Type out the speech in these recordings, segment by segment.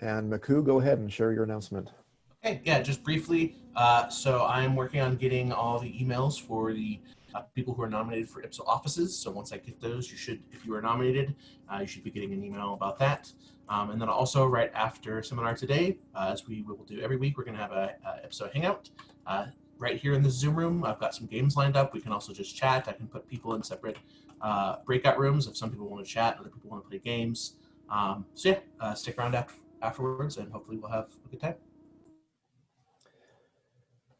And Maku, go ahead and share your announcement. Okay, yeah, just briefly. So I'm working on getting all the emails for the people who are nominated for IPSO offices. So once I get those, you should, if you are nominated, you should be getting an email about that. And then also right after seminar today, as we will do every week, we're going to have a IPSO hangout right here in the Zoom room. I've got some games lined up. We can also just chat. I can put people in separate breakout rooms if some people want to chat, other people want to play games. So yeah, stick around afterwards, and hopefully we'll have a good time.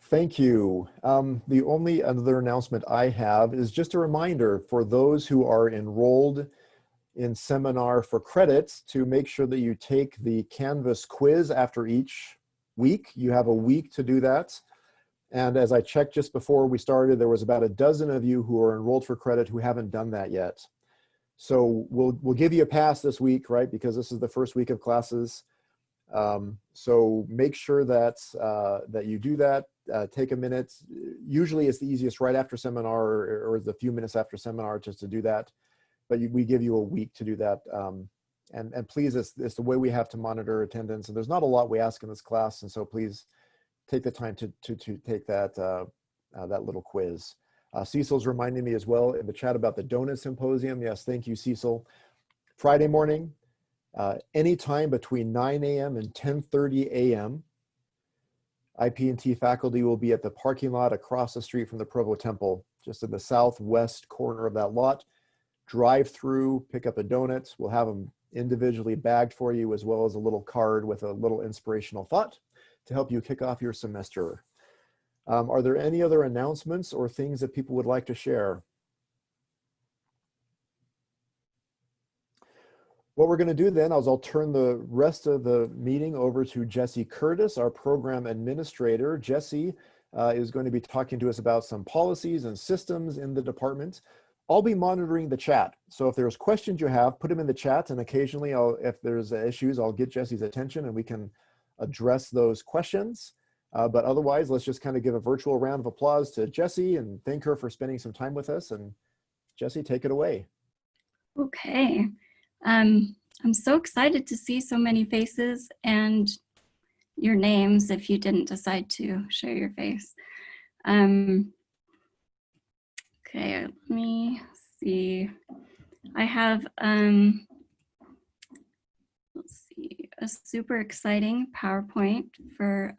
Thank you. The only other announcement I have is just a reminder for those who are enrolled in seminar for credits to make sure that you take the Canvas quiz after each week. You have a week to do that. And as I checked just before we started, there was about a dozen of you who are enrolled for credit who haven't done that yet. So we'll give you a pass this week, right? Because this is the first week of classes. So make sure that that you do that. Take a minute. Usually it's the easiest right after seminar or the few minutes after seminar just to do that. But we give you a week to do that. And please, it's the way we have to monitor attendance. And there's not a lot we ask in this class. And so please take the time to take that, that little quiz. Cecil's reminding me as well in the chat about the donut symposium. Yes, thank you, Cecil. Friday morning, anytime between 9 a.m. and 10:30 a.m. IP&T faculty will be at the parking lot across the street from the Provo Temple, just in the southwest corner of that lot. Drive through, pick up a donut. We'll have them individually bagged for you, as well as a little card with a little inspirational thought to help you kick off your semester. Are there any other announcements or things that people would like to share? What we're going to do then is I'll turn the rest of the meeting over to Jessie Curtis, our program administrator. Jessie is going to be talking to us about some policies and systems in the department. I'll be monitoring the chat. So if there's questions you have, put them in the chat, and occasionally if there's issues, I'll get Jessie's attention and we can address those questions. But otherwise, let's just kind of give a virtual round of applause to Jessie and thank her for spending some time with us. And Jessie, take it away. Okay. I'm so excited to see so many faces and your names if you didn't decide to show your face. Okay, let me see. I have, let's see, a super exciting PowerPoint for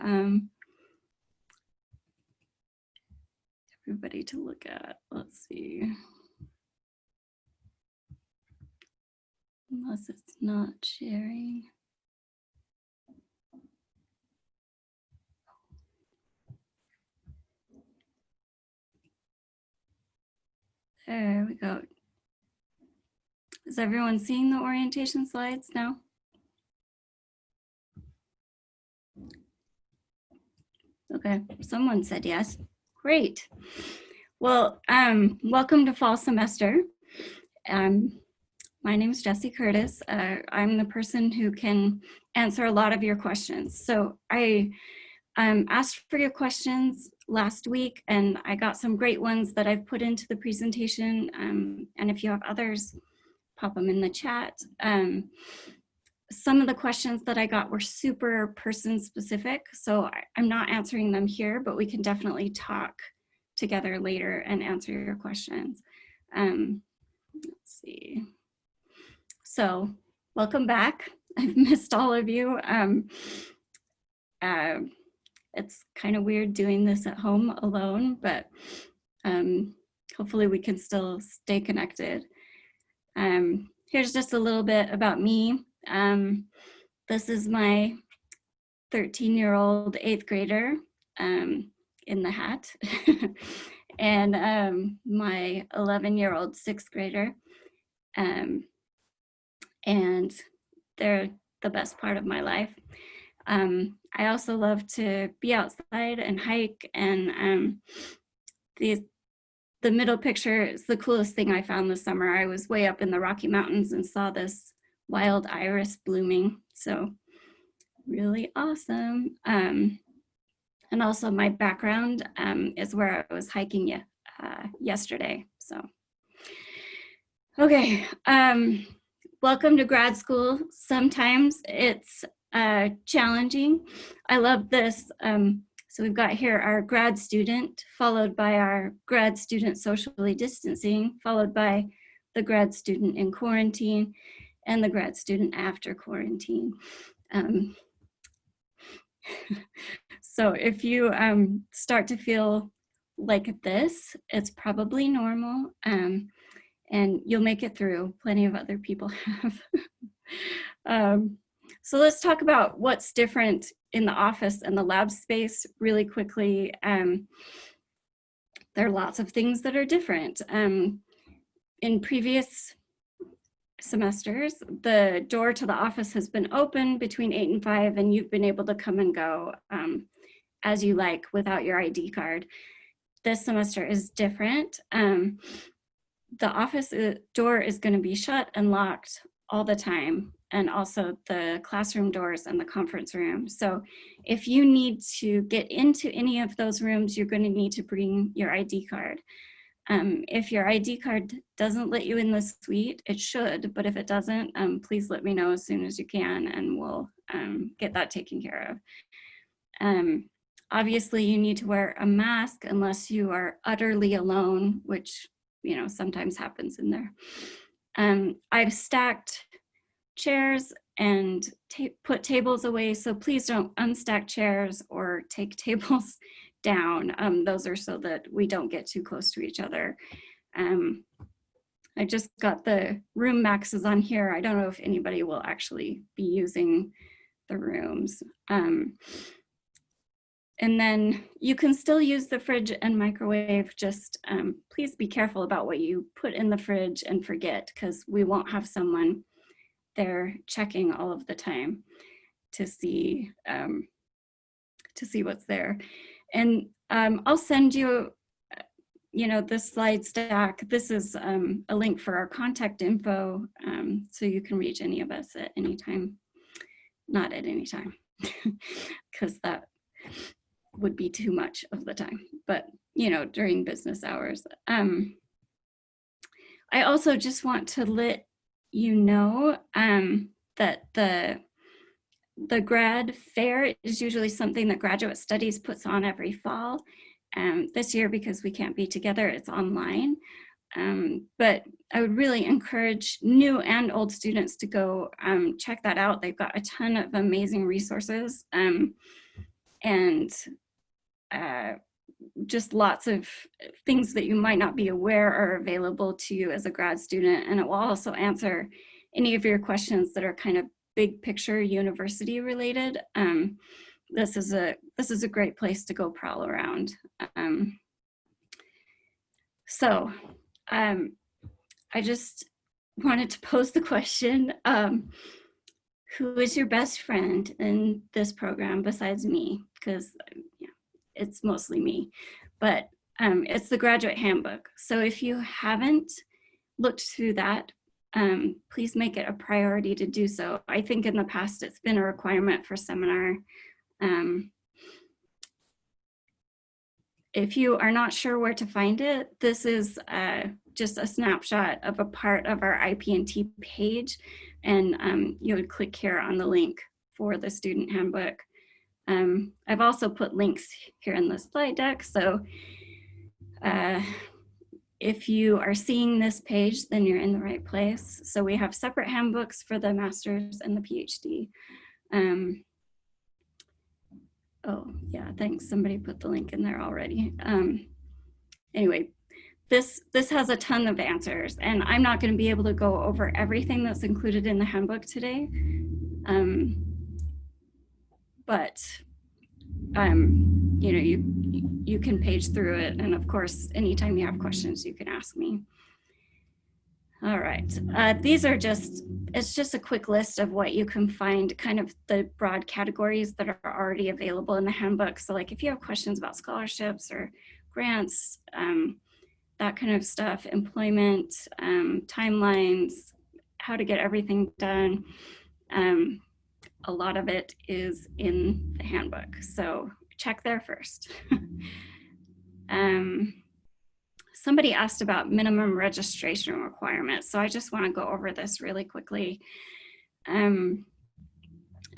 everybody to look at. Let's see. Unless it's not sharing. There we go. Is everyone seeing the orientation slides now? Okay, someone said yes. Great. Well, welcome to fall semester. My name is Jessie Curtis. I'm the person who can answer a lot of your questions. So I asked for your questions last week, and I got some great ones that I've put into the presentation. And if you have others, pop them in the chat. Some of the questions that I got were super person specific, so I'm not answering them here, but we can definitely talk together later and answer your questions. Let's see. So welcome back. I've missed all of you. It's kind of weird doing this at home alone, but hopefully we can still stay connected. Here's just a little bit about me. This is my 13-year-old 8th grader in the hat, and my 11-year-old 6th grader. And they're the best part of my life. I also love to be outside and hike, and the middle picture is the coolest thing I found this summer. I was way up in the Rocky Mountains and saw this wild iris blooming, so really awesome. And also my background is where I was hiking yesterday, so. Okay, welcome to grad school. Sometimes it's challenging. I love this. So we've got here our grad student, followed by our grad student socially distancing, followed by the grad student in quarantine, and the grad student after quarantine. So if you start to feel like this, it's probably normal, and you'll make it through. Plenty of other people have. So let's talk about what's different in the office and the lab space really quickly. There are lots of things that are different. In previous semesters, the door to the office has been open between 8 and 5, and you've been able to come and go as you like without your ID card. This semester is different. The office door is going to be shut and locked all the time, and also the classroom doors and the conference room. So if you need to get into any of those rooms, you're going to need to bring your ID card. If your ID card doesn't let you in the suite, it should, but if it doesn't, please let me know as soon as you can, and we'll get that taken care of. Obviously, you need to wear a mask unless you are utterly alone, which sometimes happens in there. I've stacked chairs and put tables away, so please don't unstack chairs or take tables down. Those are so that we don't get too close to each other. I just got the room maxes on here. I don't know if anybody will actually be using the rooms. And then you can still use the fridge and microwave. Just please be careful about what you put in the fridge and forget, because we won't have someone there checking all of the time to see what's there. And I'll send you, this slide stack. This is a link for our contact info, so you can reach any of us at any time. Not at any time, because that would be too much of the time, but during business hours. I also just want to let you know that the grad fair is usually something that Graduate Studies puts on every fall. This year, because we can't be together, it's online. But I would really encourage new and old students to go check that out. They've got a ton of amazing resources, and just lots of things that you might not be aware are available to you as a grad student. And it will also answer any of your questions that are kind of big picture university related. This is a great place to go prowl around. So I just wanted to pose the question, who is your best friend in this program besides me? Because it's mostly me, but it's the graduate handbook. So if you haven't looked through that, please make it a priority to do so. I think in the past it's been a requirement for seminar. If you are not sure where to find it, this is just a snapshot of a part of our IP&T page, and you would click here on the link for the student handbook. I've also put links here in the slide deck, so if you are seeing this page, then you're in the right place. So we have separate handbooks for the master's and the PhD. Oh yeah, thanks, somebody put the link in there already. Anyway, this has a ton of answers, and I'm not going to be able to go over everything that's included in the handbook today. But you can page through it, and of course, anytime you have questions, you can ask me. All right, it's just a quick list of what you can find, kind of the broad categories that are already available in the handbook. So like if you have questions about scholarships or grants, that kind of stuff, employment, timelines, how to get everything done, a lot of it is in the handbook. So check there first. Somebody asked about minimum registration requirements. So I just want to go over this really quickly.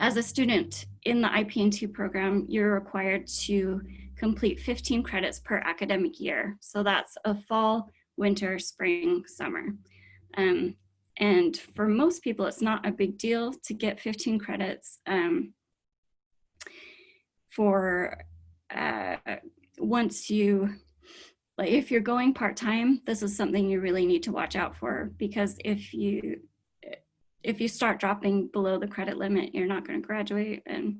as a student in the IP&T program, you're required to complete 15 credits per academic year. So that's a fall, winter, spring, summer. And for most people, it's not a big deal to get 15 credits once you, like if you're going part-time, this is something you really need to watch out for, because if you start dropping below the credit limit, you're not going to graduate. And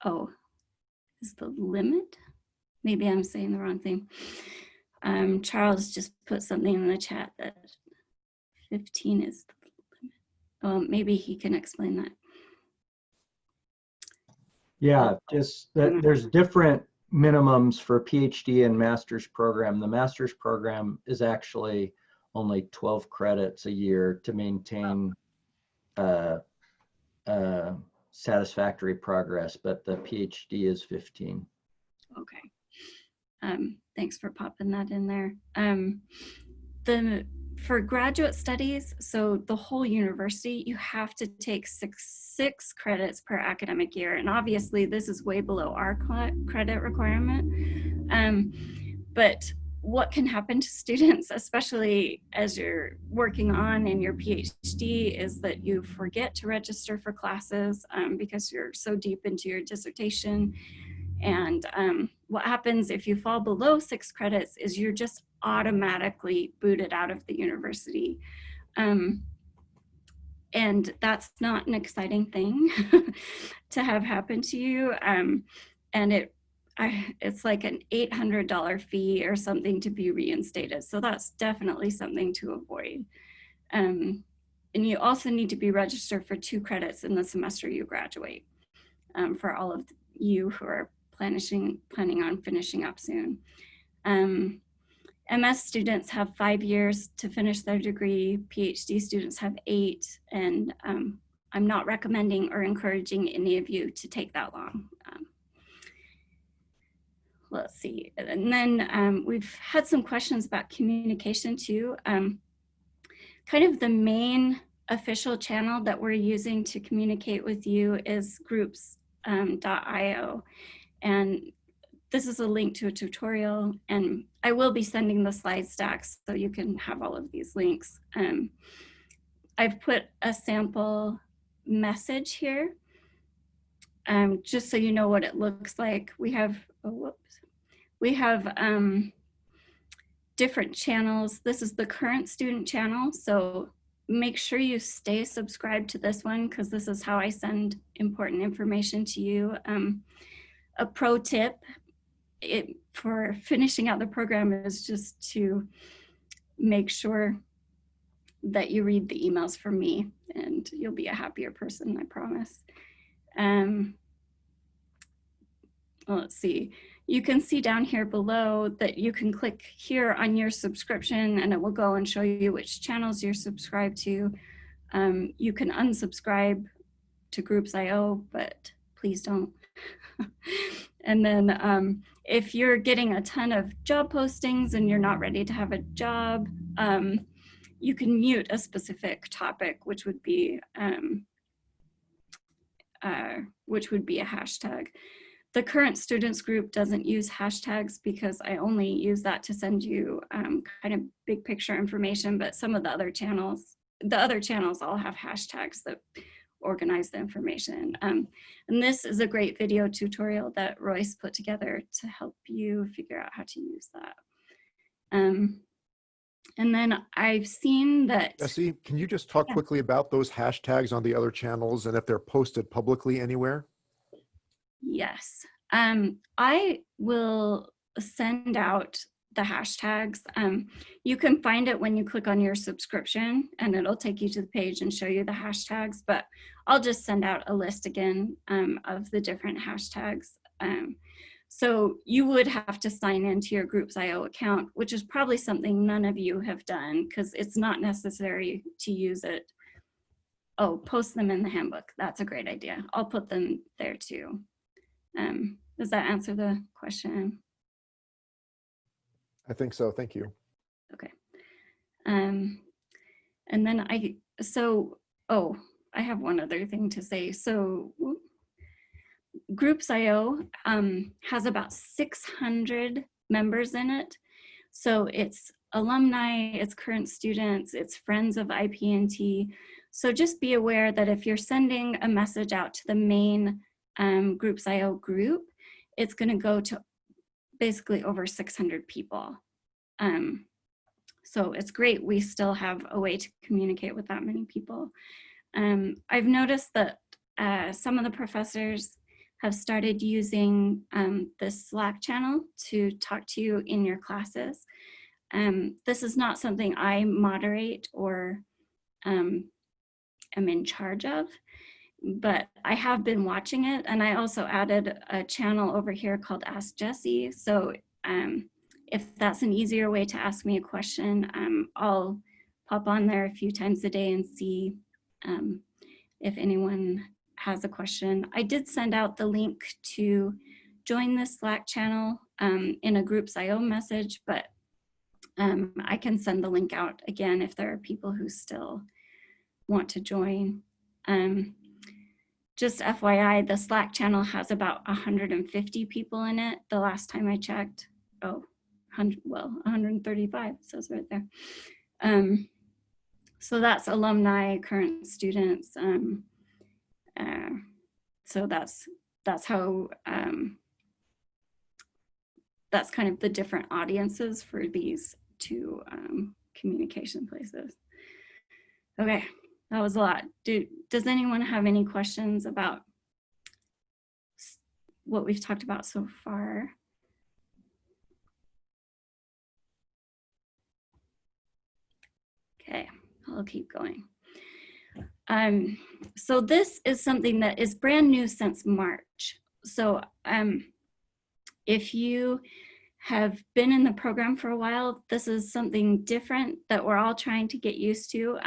oh, is the limit? Maybe I'm saying the wrong thing. Charles just put something in the chat that 15 is the limit. Oh, maybe he can explain that. Yeah, just that there's different minimums for PhD and master's program. The master's program is actually only 12 credits a year to maintain satisfactory progress, but the PhD is 15. Okay. Thanks for popping that in there. For graduate studies, so the whole university, you have to take six credits per academic year. And obviously this is way below our credit requirement. But what can happen to students, especially as you're working on in your PhD, is that you forget to register for classes because you're so deep into your dissertation. And what happens if you fall below 6 credits is you're just automatically booted out of the university. And that's not an exciting thing to have happen to you. And it's like an $800 fee or something to be reinstated. So that's definitely something to avoid. And you also need to be registered for 2 credits in the semester you graduate, for all of you who are planning on finishing up soon. MS students have 5 years to finish their degree. PhD students have 8, and I'm not recommending or encouraging any of you to take that long. Let's see, and then we've had some questions about communication too. Kind of the main official channel that we're using to communicate with you is groups.io. And this is a link to a tutorial, and I will be sending the slide stacks so you can have all of these links. I've put a sample message here, just so you know what it looks like. We have, different channels. This is the current student channel, so make sure you stay subscribed to this one, because this is how I send important information to you. A pro tip for finishing out the program is just to make sure that you read the emails from me, and you'll be a happier person, I promise. Let's see. You can see down here below that you can click here on your subscription, and it will go and show you which channels you're subscribed to. You can unsubscribe to Groups.io, but please don't. And then if you're getting a ton of job postings and you're not ready to have a job, you can mute a specific topic, which would be a hashtag. The current students group doesn't use hashtags because I only use that to send you kind of big picture information, but some of the other channels all have hashtags that organize the information. And this is a great video tutorial that Royce put together to help you figure out how to use that. And then I've seen that— Jessie, can you just talk quickly about those hashtags on the other channels and if they're posted publicly anywhere? Yes, I will send out the hashtags. You can find it when you click on your subscription, and it'll take you to the page and show you the hashtags, but I'll just send out a list again of the different hashtags. So you would have to sign into your Groups.io account, which is probably something none of you have done because it's not necessary to use it. Oh, post them in the handbook. That's a great idea. I'll put them there too. Does that answer the question? I think so. Thank you. Okay. And then I have one other thing to say. So Groups.io has about 600 members in it. So it's alumni, it's current students, it's friends of IP&T. So just be aware that if you're sending a message out to the main Groups.io group, it's going to go to basically over 600 people. So it's great we still have a way to communicate with that many people. I've noticed that some of the professors have started using this Slack channel to talk to you in your classes. This is not something I moderate or am in charge of, but I have been watching it, and I also added a channel over here called Ask Jessie. So if that's an easier way to ask me a question, I'll pop on there a few times a day and see if anyone has a question. I did send out the link to join this Slack channel in a Groups.io message, but I can send the link out again if there are people who still want to join. Just FYI, the Slack channel has about 150 people in it. The last time I checked, 135, it says right there. So that's alumni, current students. So that's how, that's kind of the different audiences for these two communication places. Okay, that was a lot. Does anyone have any questions about what we've talked about so far? Okay, I'll keep going. So this is something that is brand new since March. So if you have been in the program for a while, this is something different that we're all trying to get used to.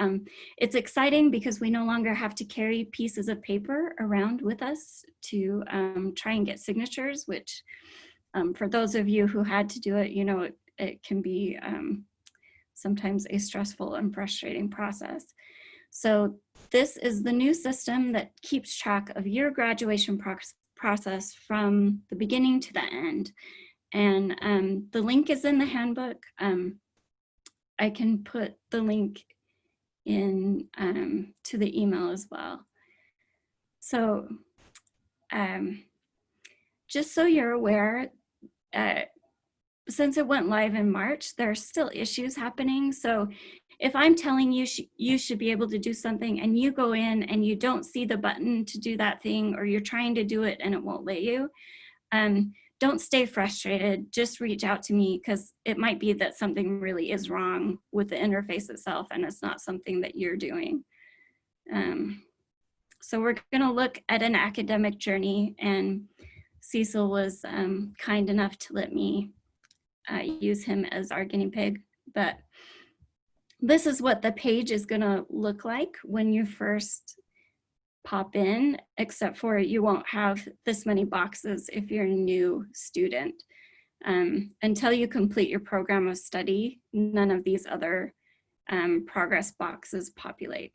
It's exciting because we no longer have to carry pieces of paper around with us to try and get signatures, which for those of you who had to do it, you know, it can be sometimes a stressful and frustrating process. So this is the new system that keeps track of your graduation process from the beginning to the end. And the link is in the handbook. I can put the link in to the email as well. So just so you're aware, since it went live in March, there are still issues happening. So if I'm telling you you should be able to do something and you go in and you don't see the button to do that thing, or you're trying to do it and it won't let you, don't stay frustrated. Just reach out to me, because it might be that something really is wrong with the interface itself and it's not something that you're doing. So we're going to look at an academic journey, and Cecil was kind enough to let me use him as our guinea pig. But this is what the page is going to look like when you first pop in, except for you won't have this many boxes if you're a new student. Until you complete your program of study, none of these other progress boxes populate.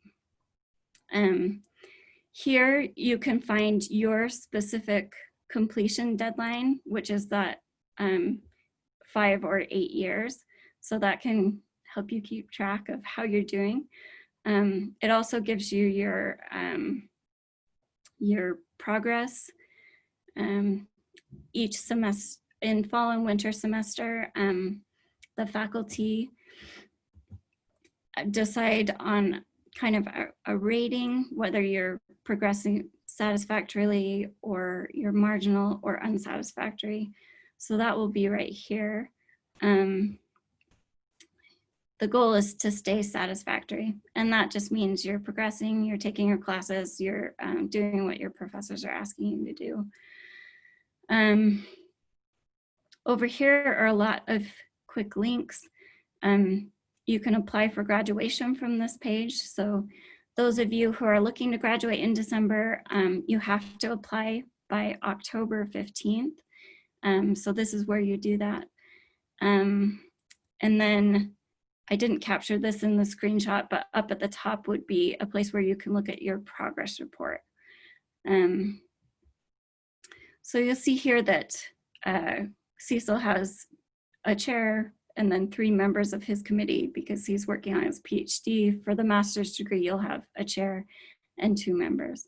Here you can find your specific completion deadline, which is that 5 or 8 years. So that can help you keep track of how you're doing. It also gives you your progress each semester. In fall and winter semester, the faculty decide on kind of a rating, whether you're progressing satisfactorily or you're marginal or unsatisfactory. So that will be right here. The goal is to stay satisfactory, and that just means you're progressing, you're taking your classes, you're doing what your professors are asking you to do. Over here are a lot of quick links. You can apply for graduation from this page. So those of you who are looking to graduate in December, you have to apply by October 15th. So this is where you do that. And then I didn't capture this in the screenshot, but up at the top would be a place where you can look at your progress report. So you'll see here that Cecil has a chair and then 3 members of his committee because he's working on his PhD. For the master's degree, you'll have a chair and 2 members.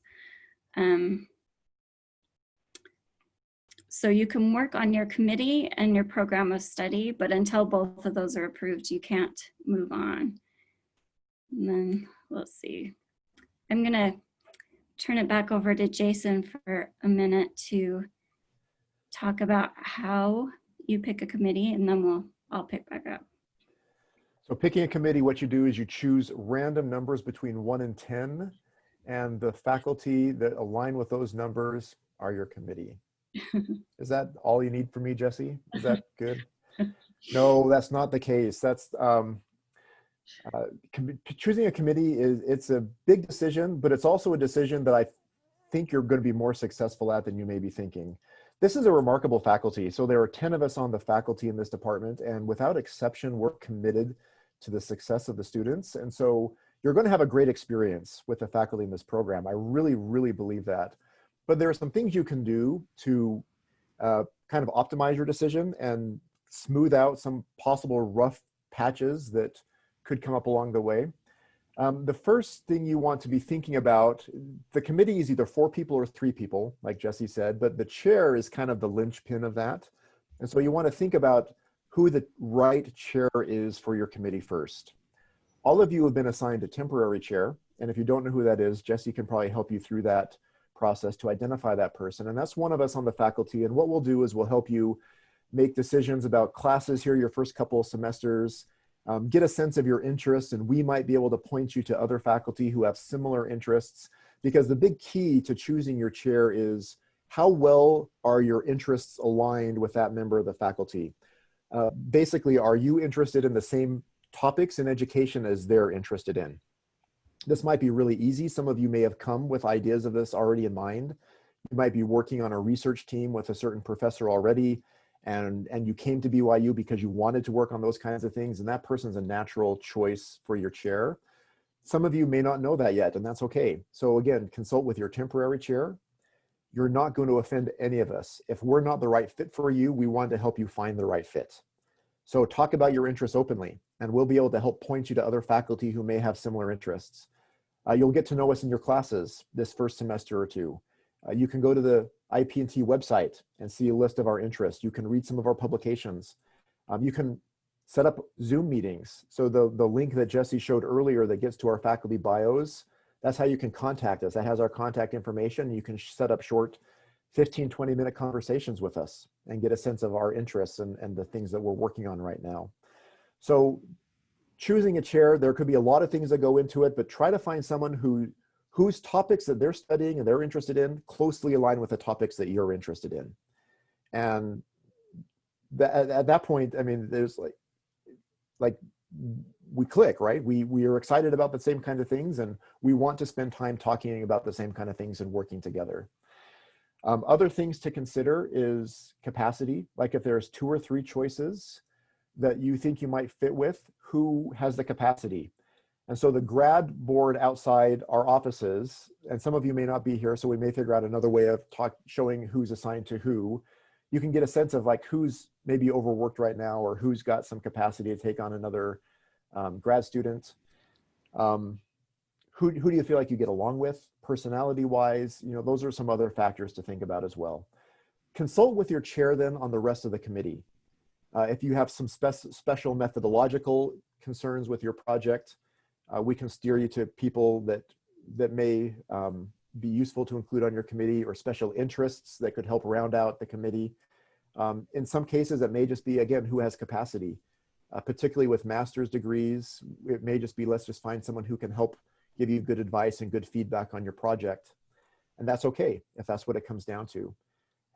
So you can work on your committee and your program of study, but until both of those are approved, you can't move on. And then let's see. I'm gonna turn it back over to Jason for a minute to talk about how you pick a committee, and then I'll pick back up. So picking a committee, what you do is you choose random numbers between 1 and 10, and the faculty that align with those numbers are your committee. Is that all you need from me, Jessie? Is that good? No, that's not the case. That's choosing a committee it's a big decision, but it's also a decision that I think you're going to be more successful at than you may be thinking. This is a remarkable faculty. So there are 10 of us on the faculty in this department, and without exception, we're committed to the success of the students. And so you're going to have a great experience with the faculty in this program. I really, really believe that. But there are some things you can do to kind of optimize your decision and smooth out some possible rough patches that could come up along the way. The first thing you want to be thinking about, the committee is either 4 people or 3 people, like Jessie said, but the chair is kind of the linchpin of that. And so you want to think about who the right chair is for your committee first. All of you have been assigned a temporary chair, and if you don't know who that is, Jessie can probably help you through that process to identify that person. And that's one of us on the faculty. And what we'll do is we'll help you make decisions about classes here your first couple of semesters, get a sense of your interests, and we might be able to point you to other faculty who have similar interests, because the big key to choosing your chair is how well are your interests aligned with that member of the faculty. Basically, are you interested in the same topics in education as they're interested in? This might be really easy. Some of you may have come with ideas of this already in mind. You might be working on a research team with a certain professor already, and you came to BYU because you wanted to work on those kinds of things, and that person's a natural choice for your chair. Some of you may not know that yet, and that's okay. So again, consult with your temporary chair. You're not going to offend any of us. If we're not the right fit for you, we want to help you find the right fit. So talk about your interests openly, and we'll be able to help point you to other faculty who may have similar interests. You'll get to know us in your classes this first semester or 2. You can go to the IP&T website and see a list of our interests. You can read some of our publications. You can set up Zoom meetings. So the link that Jessie showed earlier that gets to our faculty bios, that's how you can contact us. That has our contact information. You can set up short 15, 20-minute conversations with us and get a sense of our interests and the things that we're working on right now. So choosing a chair, there could be a lot of things that go into it, but try to find someone whose topics that they're studying and they're interested in closely align with the topics that you're interested in. And at that point, I mean, there's like we click, right? We are excited about the same kind of things, and we want to spend time talking about the same kind of things and working together. Other things to consider is capacity. Like if there's 2 or 3 choices that you think you might fit with, who has the capacity? And so the grad board outside our offices, and some of you may not be here, so we may figure out another way of showing who's assigned to who. You can get a sense of like who's maybe overworked right now, or who's got some capacity to take on another grad student. Who do you feel like you get along with personality-wise? You know, those are some other factors to think about as well. Consult with your chair then on the rest of the committee. If you have some special methodological concerns with your project, we can steer you to people that may be useful to include on your committee, or special interests that could help round out the committee. In some cases, it may just be, again, who has capacity. Particularly with master's degrees, it may just be, let's just find someone who can help give you good advice and good feedback on your project. And that's okay if that's what it comes down to.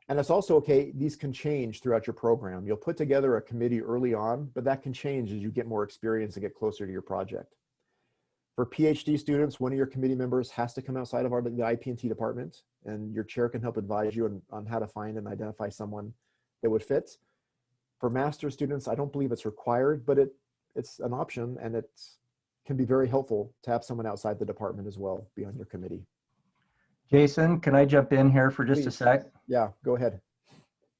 And it's also okay, these can change throughout your program. You'll put together a committee early on, but that can change as you get more experience and get closer to your project. For PhD students, one of your committee members has to come outside of the IP&T department, and your chair can help advise you on how to find and identify someone that would fit. For master's students, I don't believe it's required, but it it's an option, and it can be very helpful to have someone outside the department as well be on your committee. Jason, can I jump in here for just a Please. sec? Yeah, go ahead.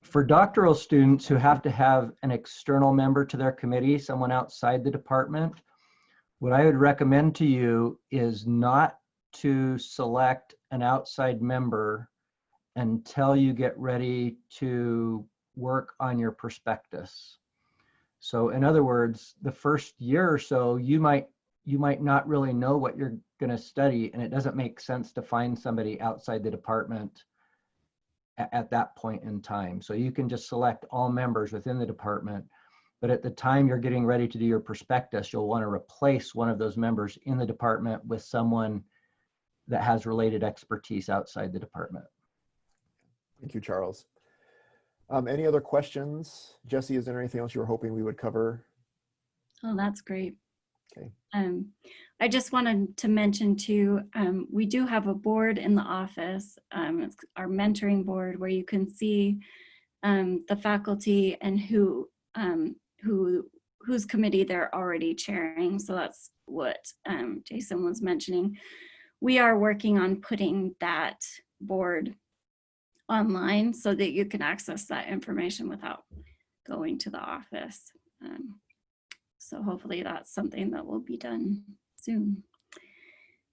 For doctoral students who have to have an external member to their committee, someone outside the department, what I would recommend to you is not to select an outside member until you get ready to work on your prospectus. So in other words, the first year or so, you might not really know what you're going to study, and it doesn't make sense to find somebody outside the department at that point in time. So you can just select all members within the department, but at the time you're getting ready to do your prospectus, you'll want to replace one of those members in the department with someone that has related expertise outside the department. Thank you, Charles. Any other questions? Jessie, is there anything else you were hoping we would cover? Oh, that's great. Okay. I just wanted to mention too, we do have a board in the office. It's our mentoring board, where you can see the faculty and whose committee they're already chairing. So that's what Jason was mentioning. We are working on putting that board online so that you can access that information without going to the office. So hopefully that's something that will be done soon.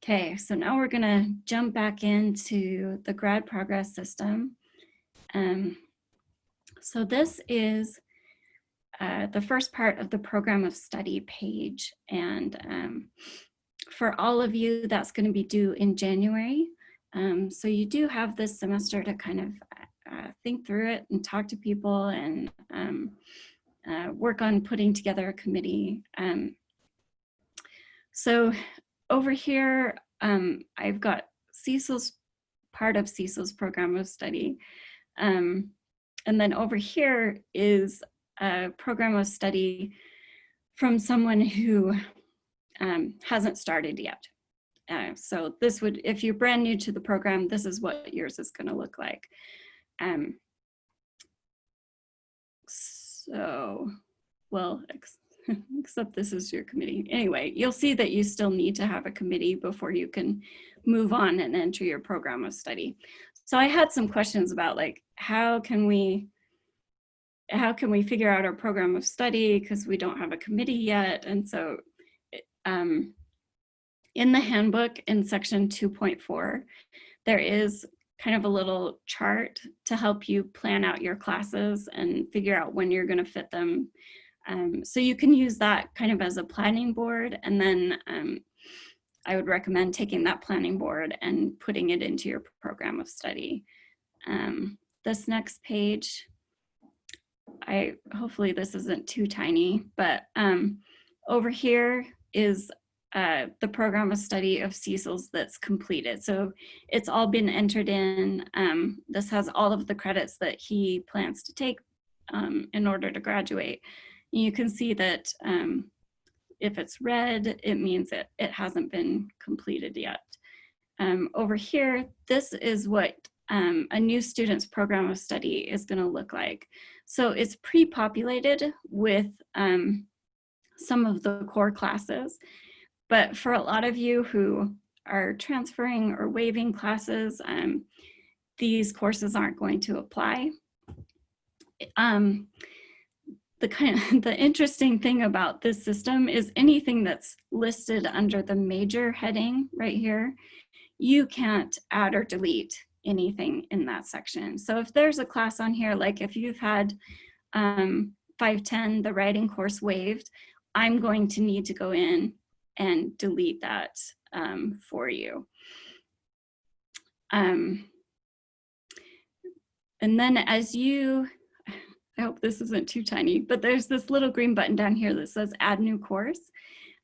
Okay, so now we're gonna jump back into the grad progress system. So this is the first part of the program of study page. And for all of you, that's gonna be due in January. So you do have this semester to kind of think through it and talk to people and work on putting together a committee. So over here, I've got Cecil's, part of Cecil's program of study. And then over here is a program of study from someone who hasn't started yet. So this would, if you're brand new to the program, this is what yours is going to look like. So, well, except this is your committee. Anyway, you'll see that you still need to have a committee before you can move on and enter your program of study. So I had some questions about, like, how can we figure out our program of study, because we don't have a committee yet. And so in the handbook in section 2.4, there is kind of a little chart to help you plan out your classes and figure out when you're going to fit them. So you can use that kind of as a planning board, and then I would recommend taking that planning board and putting it into your program of study. This next page, hopefully this isn't too tiny, but over here is the program of study of Cecil's that's completed. So it's all been entered in. This has all of the credits that he plans to take in order to graduate. You can see that if it's red, it means it hasn't been completed yet. Over here, this is what a new student's program of study is going to look like. So it's pre-populated with some of the core classes. But for a lot of you who are transferring or waiving classes, these courses aren't going to apply. The interesting thing about this system is anything that's listed under the major heading right here, you can't add or delete anything in that section. So if there's a class on here, like if you've had 510, the writing course, waived, I'm going to need to go in and delete that for you. And then as you, I hope this isn't too tiny, but there's this little green button down here that says add new course.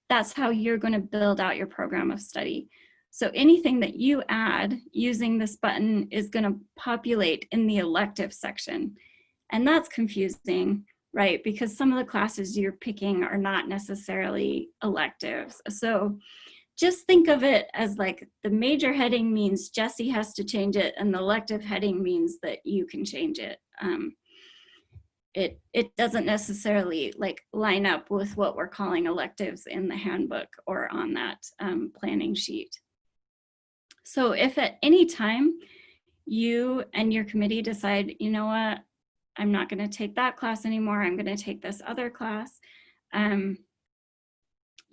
That's how you're going to build out your program of study. So anything that you add using this button is going to populate in the elective section. And that's confusing, right? Because some of the classes you're picking are not necessarily electives. So just think of it as like the major heading means Jessie has to change it, and the elective heading means that you can change it. it doesn't necessarily like line up with what we're calling electives in the handbook or on that planning sheet. So if at any time you and your committee decide, you know what, I'm not going to take that class anymore, I'm going to take this other class,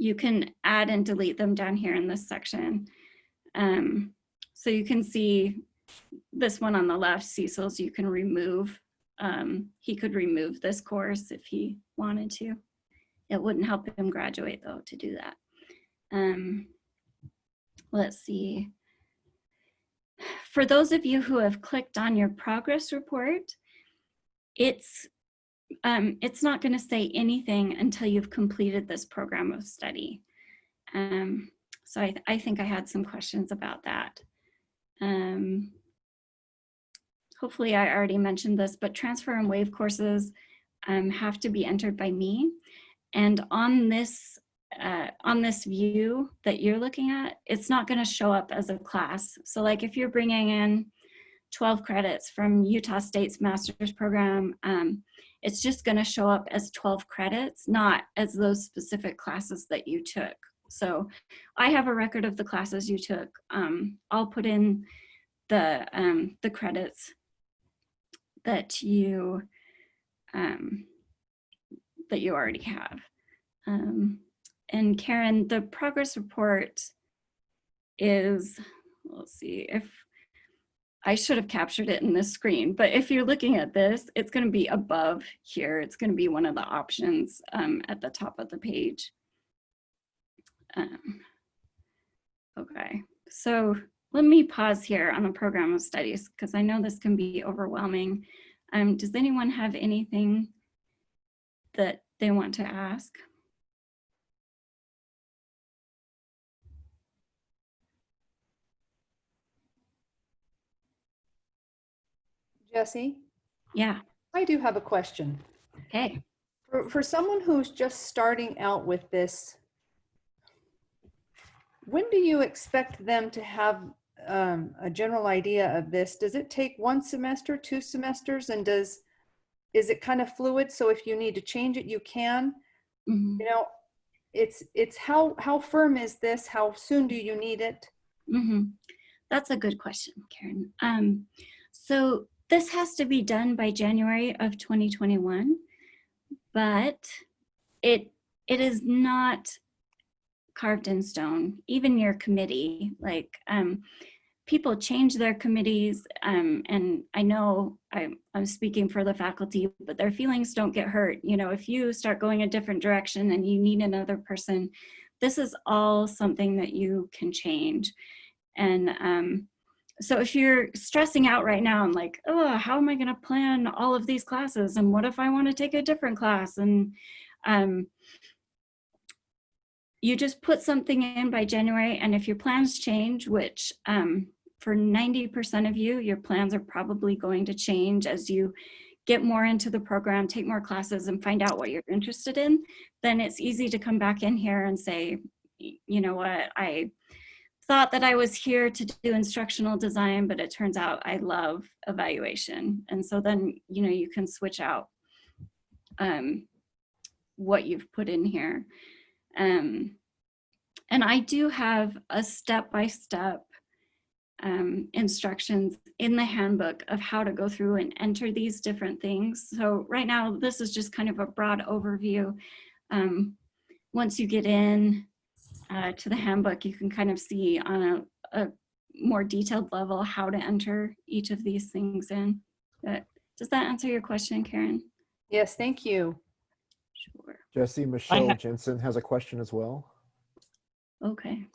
you can add and delete them down here in this section. So you can see this one on the left, Cecil's, you can remove. He could remove this course if he wanted to. It wouldn't help him graduate though to do that. Let's see. For those of you who have clicked on your progress report, it's not going to say anything until you've completed this program of study. So I think I had some questions about that. Hopefully I already mentioned this, but transfer and waive courses have to be entered by me. And on this view that you're looking at, it's not going to show up as a class. So like if you're bringing in 12 credits from Utah State's master's program, it's just going to show up as 12 credits, not as those specific classes that you took. So I have a record of the classes you took. I'll put in the credits that you already have. And Karen, the progress report is, let's see, if I should have captured it in this screen, but if you're looking at this, it's going to be above here. It's going to be one of the options at the top of the page. Okay, so let me pause here on the program of studies because I know this can be overwhelming. Does anyone have anything that they want to ask? Jessie? Yeah. I do have a question. Okay. For someone who's just starting out with this, when do you expect them to have a general idea of this? Does it take 1 semester, 2 semesters, and is it kind of fluid? So if you need to change it, you can. Mm-hmm. You know, it's how firm is this? How soon do you need it? Mm-hmm. That's a good question, Karen. So this has to be done by January of 2021, but it is not carved in stone. Even your committee, like people change their committees, and I know I'm speaking for the faculty, but their feelings don't get hurt. You know, if you start going a different direction and you need another person, this is all something that you can change. And so if you're stressing out right now and like, oh, how am I going to plan all of these classes? And what if I want to take a different class? And you just put something in by January. And if your plans change, which for 90% of you, your plans are probably going to change as you get more into the program, take more classes and find out what you're interested in, then it's easy to come back in here and say, you know what, I thought that I was here to do instructional design, but it turns out I love evaluation. And so then, you know, you can switch out what you've put in here. And I do have a step-by-step instructions in the handbook of how to go through and enter these different things. So right now, this is just kind of a broad overview. Once you get in to the handbook, you can kind of see on a more detailed level how to enter each of these things in. But does that answer your question, Karen? Yes, thank you. Sure. Jessie, Michelle Jensen has a question as well. Okay.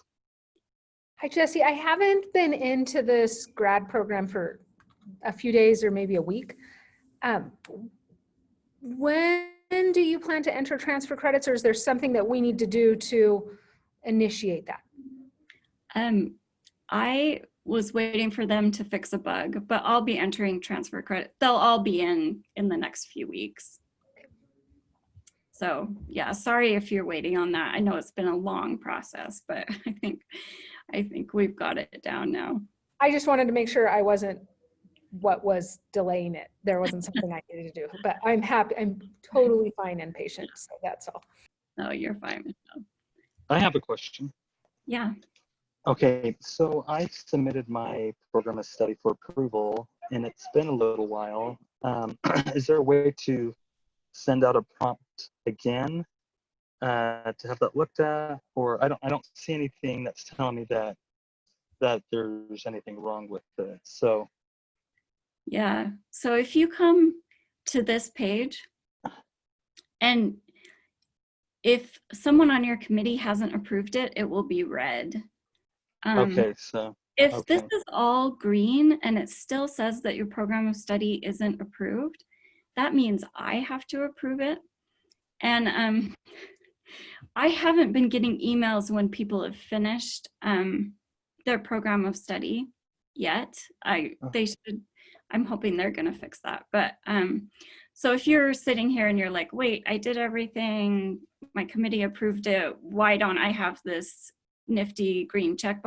Hi, Jessie. I haven't been into this grad program for a few days or maybe a week. When do you plan to enter transfer credits, or is there something that we need to do to initiate that? I was waiting for them to fix a bug, but I'll be entering transfer credit. They'll all be in the next few weeks. So yeah, sorry if you're waiting on that. I know it's been a long process, but I think we've got it down now. I just wanted to make sure I wasn't what was delaying it. There wasn't something I needed to do, but I'm happy. I'm totally fine and patient. So that's all. No, you're fine. Michelle. I have a question. Yeah. Okay, so I submitted my program of study for approval, and it's been a little while. Is there a way to send out a prompt again to have that looked at? Or I don't see anything that's telling me that there's anything wrong with it. So Yeah. So if you come to this page, and if someone on your committee hasn't approved it, it will be red. okay, so If this okay. is all green and it still says that your program of study isn't approved, that means I have to approve it. And I haven't been getting emails when people have finished their program of study yet. They should. I'm hoping they're going to fix that. But so if you're sitting here and you're like, wait, I did everything, my committee approved it, why don't I have this nifty green check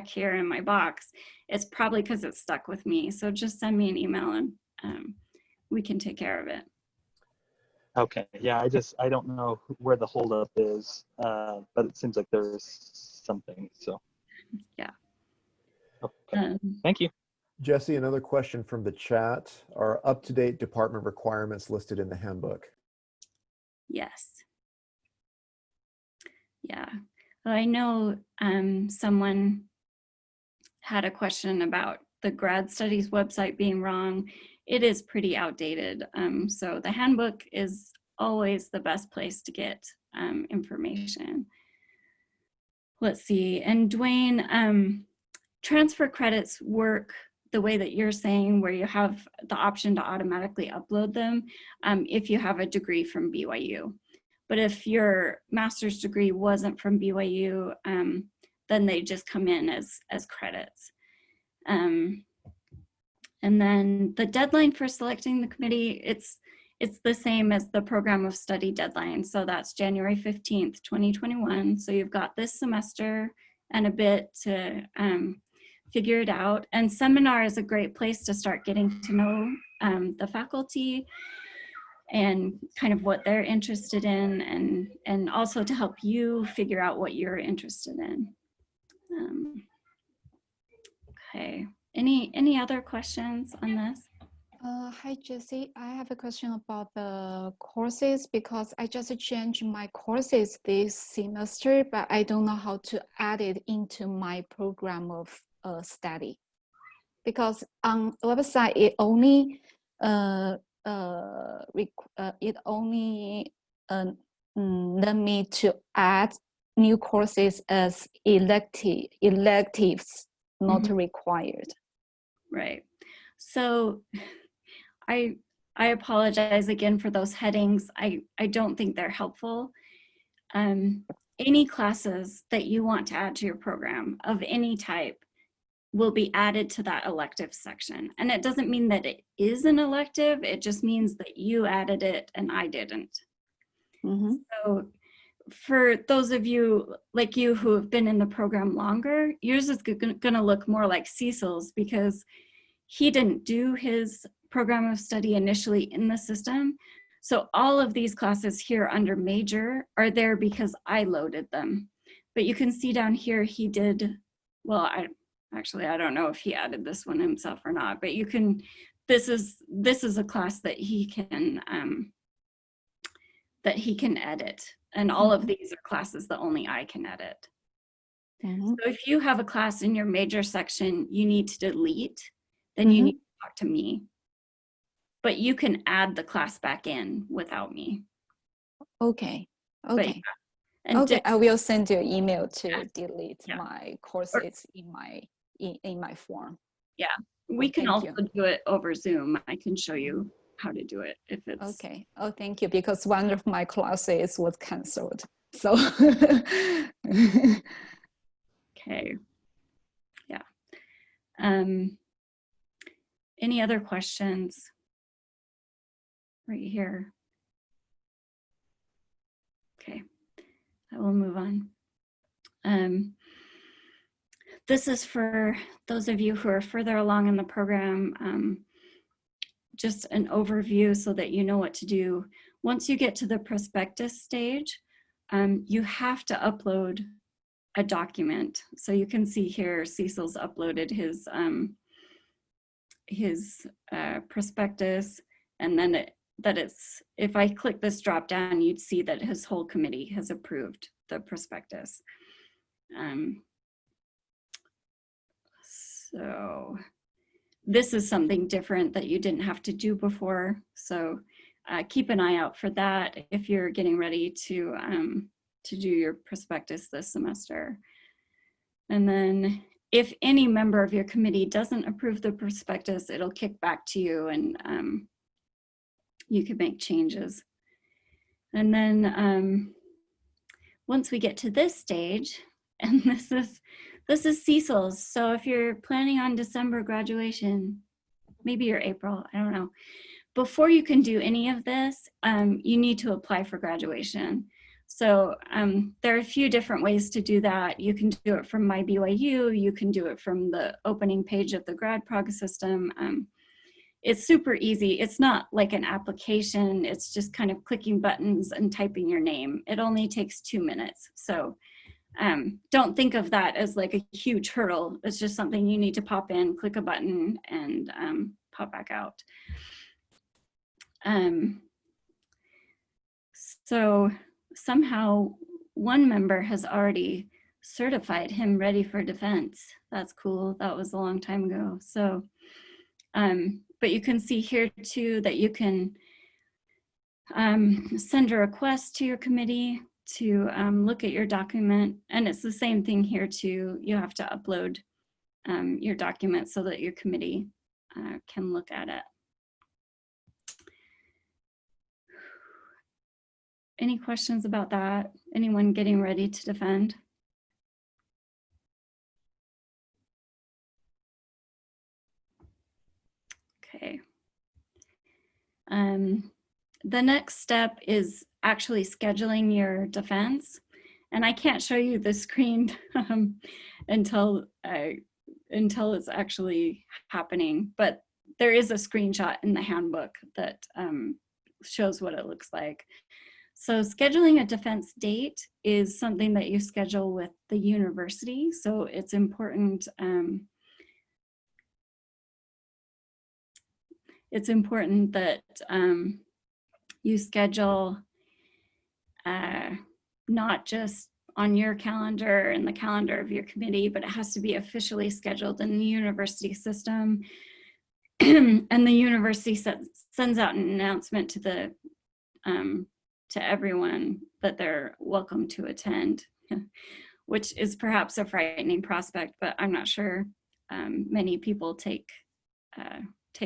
here in my box? It's probably because it's stuck with me. So just send me an email and we can take care of it. Okay, yeah, I don't know where the holdup is, but it seems like there's something. So Yeah. Okay, thank you. Jessie, another question from the chat. Are up-to-date department requirements listed in the handbook? Yes. Yeah. Well, I know someone had a question about the grad studies website being wrong. It is pretty outdated. So the handbook is always the best place to get information. Let's see. And Dwayne, transfer credits work the way that you're saying, where you have the option to automatically upload them if you have a degree from BYU. But if your master's degree wasn't from BYU, then they just come in as credits. And then the deadline for selecting the committee, it's the same as the program of study deadline. So that's January 15th, 2021. So you've got this semester and a bit to figure it out. And seminar is a great place to start getting to know the faculty and kind of what they're interested in, and also to help you figure out what you're interested in. Okay, any other questions on this? Hi, Jessie. I have a question about the courses because I just changed my courses this semester, but I don't know how to add it into my program of study. Because on the website, it only let me to add new courses as electives, not required. Right. So I apologize again for those headings. I don't think they're helpful. Any classes that you want to add to your program of any type will be added to that elective section. And it doesn't mean that it is an elective, it just means that you added it and I didn't. So for those of you like you who have been in the program longer, yours is gonna look more like Cecil's because he didn't do his program of study initially in the system. So all of these classes here under major are there because I loaded them. But you can see down here he did, well, I don't know if he added this one himself or not, but you can, this is a class that he can edit. And all of these are classes that only I can edit. So if you have a class in your major section you need to delete, then you need to talk to me. But you can add the class back in without me. Okay. Okay. Okay, I will send you an email to delete my courses in my form. Yeah, we can also do it over Zoom. I can show you how to do it if it's okay. Oh, thank you, because one of my classes was canceled. So okay. Yeah. Any other questions? Right here. Okay, I will move on. This is for those of you who are further along in the program, just an overview so that you know what to do. Once you get to the prospectus stage, you have to upload a document. So you can see here, Cecil's uploaded his prospectus, and then if I click this drop down, you'd see that his whole committee has approved the prospectus. So this is something different that you didn't have to do before. So keep an eye out for that if you're getting ready to do your prospectus this semester. And then if any member of your committee doesn't approve the prospectus, it'll kick back to you and you can make changes. And then once we get to this stage, and this is Cecil's. So if you're planning on December graduation, maybe your April, I don't know. Before you can do any of this, you need to apply for graduation. So there are a few different ways to do that. You can do it from My BYU, you can do it from the opening page of the GradProg system. It's super easy. It's not like an application. It's just kind of clicking buttons and typing your name. It only takes 2 minutes. So don't think of that as like a huge hurdle. It's just something you need to pop in, click a button, and pop back out. So somehow one member has already certified him ready for defense. That's cool. That was a long time ago. So, but you can see here too that you can send a request to your committee to look at your document. And it's the same thing here too. You have to upload your document so that your committee can look at it. Any questions about that? Anyone getting ready to defend? Okay. The next step is actually scheduling your defense. And I can't show you the screen until it's actually happening, but there is a screenshot in the handbook that shows what it looks like. So scheduling a defense date is something that you schedule with the university. So it's important. It's important that you schedule not just on your calendar and the calendar of your committee, but it has to be officially scheduled in the university system. And the university sends out an announcement to the to everyone that they're welcome to attend, which is perhaps a frightening prospect, but I'm not sure many people take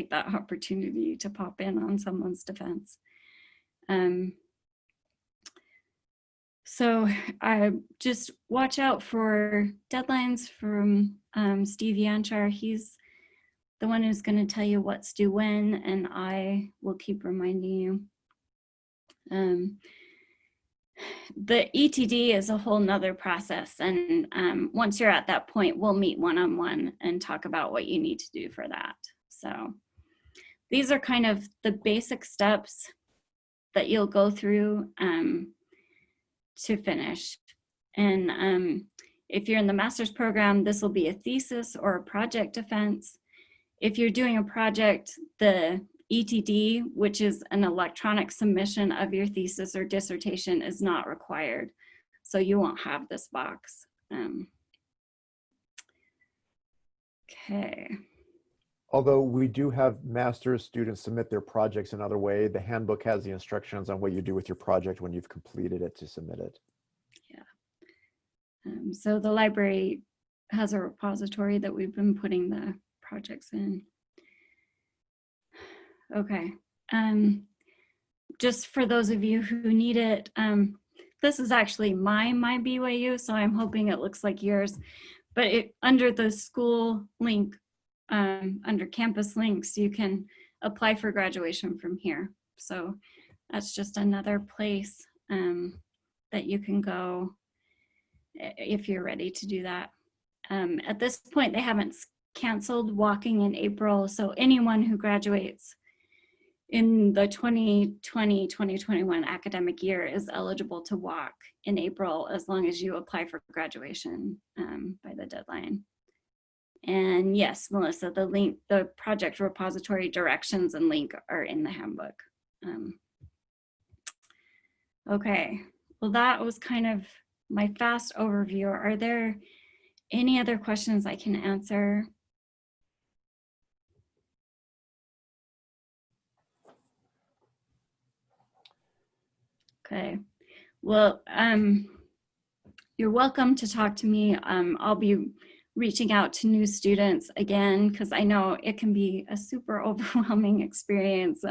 that opportunity to pop in on someone's defense. So just watch out for deadlines from Steve Yanchar. He's the one who's going to tell you what's due when, and I will keep reminding you. The ETD is a whole nother process, and once you're at that point, we'll meet one-on-one and talk about what you need to do for that. So these are kind of the basic steps that you'll go through to finish. And if you're in the master's program, this will be a thesis or a project defense. If you're doing a project, the ETD, which is an electronic submission of your thesis or dissertation, is not required. So you won't have this box. Okay. Although we do have master's students submit their projects another way, the handbook has the instructions on what you do with your project when you've completed it to submit it. Yeah. So the library has a repository that we've been putting the projects in. Okay. Just for those of you who need it, this is actually my BYU, so I'm hoping it looks like yours. But under the school link, under campus links, you can apply for graduation from here. So that's just another place that you can go if you're ready to do that. At this point, they haven't canceled walking in April, so anyone who graduates in the 2020-2021 academic year is eligible to walk in April as long as you apply for graduation by the deadline. And yes, Melissa, the link, the project repository directions and link are in the handbook. Okay, well, that was kind of my fast overview. Are there any other questions I can answer? Okay, well, you're welcome to talk to me. I'll be reaching out to new students again, because I know it can be a super overwhelming experience,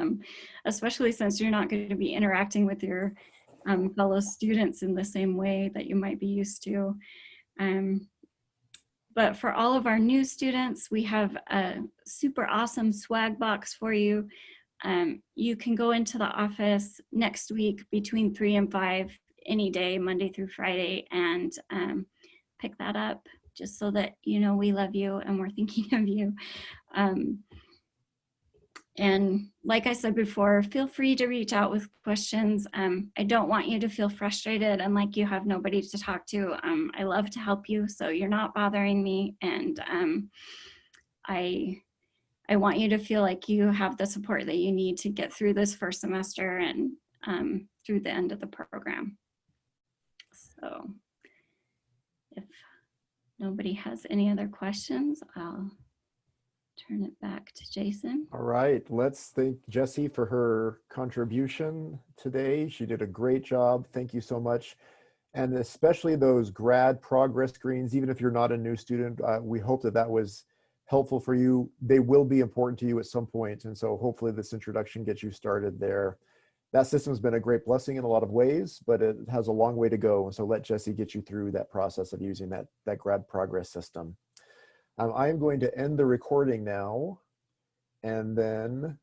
especially since you're not going to be interacting with your fellow students in the same way that you might be used to. But for all of our new students, we have a super awesome swag box for you. You can go into the office next week between 3 and 5 any day, Monday through Friday, and pick that up, just so that you know we love you and we're thinking of you. And like I said before, feel free to reach out with questions. I don't want you to feel frustrated and like you have nobody to talk to. I love to help you, so you're not bothering me. And I want you to feel like you have the support that you need to get through this first semester and through the end of the program. So if nobody has any other questions, I'll turn it back to Jason. All right, let's thank Jessie for her contribution today. She did a great job. Thank you so much. And especially those grad progress screens, even if you're not a new student, we hope that that was helpful for you. They will be important to you at some point. And so hopefully this introduction gets you started there. That system has been a great blessing in a lot of ways, but it has a long way to go. And so let Jessie get you through that process of using that grad progress system. I am going to end the recording now, and then